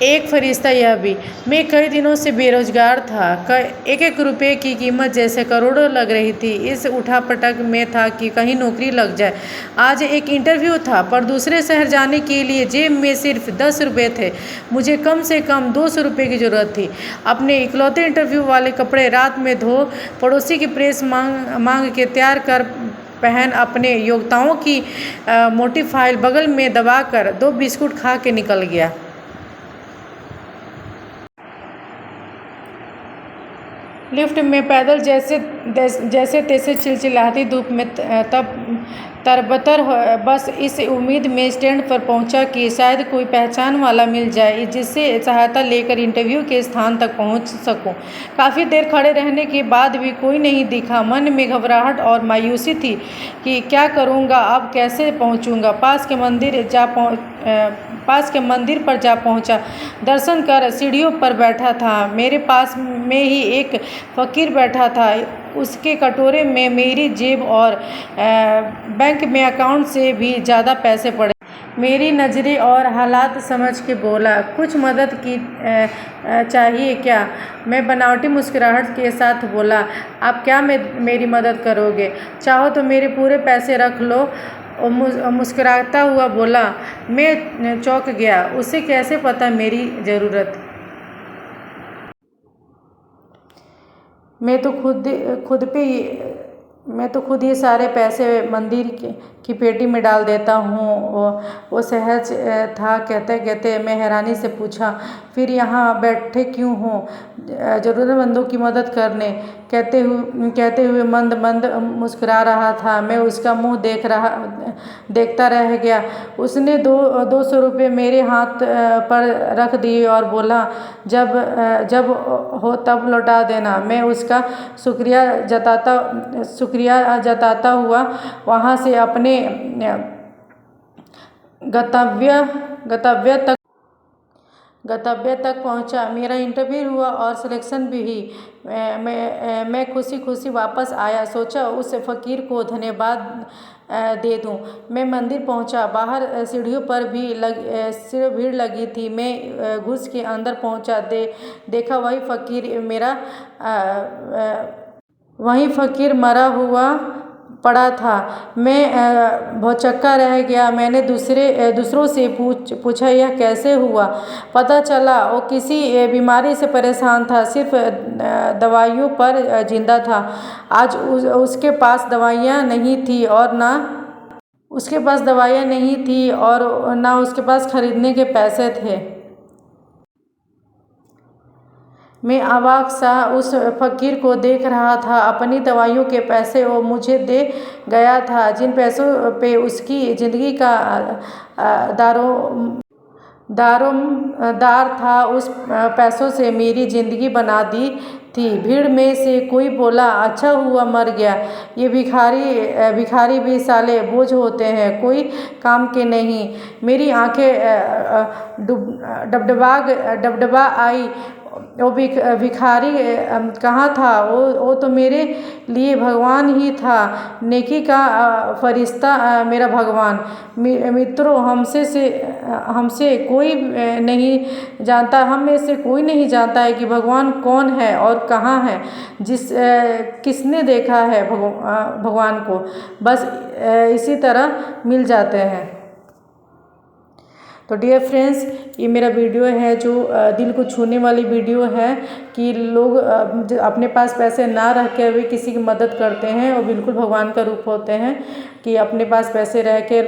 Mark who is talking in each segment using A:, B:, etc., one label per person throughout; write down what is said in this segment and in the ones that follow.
A: एक फरिश्ता यह भी। मैं कई दिनों से बेरोजगार था। एक एक रुपये की कीमत जैसे करोड़ों लग रही थी। इस उठापटक में था कि कहीं नौकरी लग जाए। आज एक इंटरव्यू था, पर दूसरे शहर जाने के लिए जेब में सिर्फ 10 रुपये थे। मुझे कम से कम 200 रुपये की ज़रूरत थी। अपने इकलौते इंटरव्यू वाले कपड़े रात में धो, पड़ोसी की प्रेस मांग के तैयार कर पहन, अपने योग्यताओं की मोटी फाइल बगल में दबाकर 2 बिस्कुट खा के निकल गया। लिफ्ट में पैदल जैसे तैसे चिलचिलाती धूप में तब तरबतर बस इस उम्मीद में स्टैंड पर पहुंचा कि शायद कोई पहचान वाला मिल जाए जिससे सहायता लेकर इंटरव्यू के स्थान तक पहुंच सकूं। काफ़ी देर खड़े रहने के बाद भी कोई नहीं दिखा। मन में घबराहट और मायूसी थी कि क्या करूंगा, अब कैसे पहुंचूंगा। पास के मंदिर पर जा पहुंचा। दर्शन कर सीढ़ियों पर बैठा था। मेरे पास में ही एक फ़कीर बैठा था। उसके कटोरे में मेरी जेब और बैंक में अकाउंट से भी ज़्यादा पैसे पड़े। मेरी नज़रें और हालात समझ के बोला, कुछ मदद की चाहिए क्या? मैं बनावटी मुस्कुराहट के साथ बोला, आप क्या मेरी मदद करोगे? चाहो तो मेरे पूरे पैसे रख लो। मुस्कुराता हुआ बोला। मैं चौंक गया। उसे कैसे पता मेरी ज़रूरत? मैं तो खुद ही सारे पैसे मंदिर की पेटी में डाल देता हूँ। वो सहज था। कहते कहते मैं हैरानी से पूछा, फिर यहाँ बैठे क्यों हो? ज़रूरतमंदों की मदद करने, कहते हुए मंद मंद मुस्कुरा रहा था। मैं उसका मुंह देखता रह गया। उसने 200 रुपये मेरे हाथ पर रख दिए और बोला, जब हो तब लौटा देना। मैं उसका शुक्रिया जताता हुआ वहाँ से अपने गंतव्य तक पहुंचा। मेरा इंटरव्यू हुआ और सिलेक्शन भी हुई। मैं खुशी खुशी वापस आया। सोचा उस फ़कीर को धन्यवाद दे दूं। मैं मंदिर पहुंचा। बाहर सीढ़ियों पर भी भीड़ लगी थी। मैं घुस के अंदर पहुंचा। देखा वही फ़कीर मरा हुआ पड़ा था। मैं भौचक्का रह गया। मैंने दूसरों से पूछा, यह कैसे हुआ? पता चला वो किसी बीमारी से परेशान था, सिर्फ दवाइयों पर जिंदा था। आज उसके पास दवाइयाँ नहीं थी और ना उसके पास खरीदने के पैसे थे। मैं अवाक सा उस फ़कीर को देख रहा था। अपनी दवाइयों के पैसे वो मुझे दे गया था। जिन पैसों पे उसकी ज़िंदगी का दारोमदार था, उस पैसों से मेरी ज़िंदगी बना दी थी। भीड़ में से कोई बोला, अच्छा हुआ मर गया। ये भिखारी भी साले बोझ होते हैं, कोई काम के नहीं। मेरी आंखें डबडबा आई। वो भिखारी कहाँ था? वो तो मेरे लिए भगवान ही था, नेकी का फरिश्ता, मेरा भगवान। मित्रों, हम में से कोई नहीं जानता है कि भगवान कौन है और कहाँ है। किसने देखा है भगवान को? बस इसी तरह मिल जाते हैं। तो डियर फ्रेंड्स, ये मेरा वीडियो है जो दिल को छूने वाली वीडियो है कि लोग अपने पास पैसे ना रख के भी किसी की मदद करते हैं और बिल्कुल भगवान का रूप होते हैं कि अपने पास पैसे रह के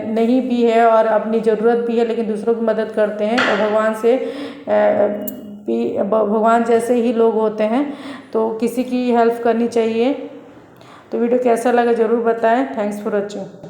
A: नहीं भी है और अपनी ज़रूरत भी है, लेकिन दूसरों की मदद करते हैं और भगवान जैसे ही लोग होते हैं। तो किसी की हेल्प करनी चाहिए। तो वीडियो कैसा लगा ज़रूर बताएं। Thanks for watching.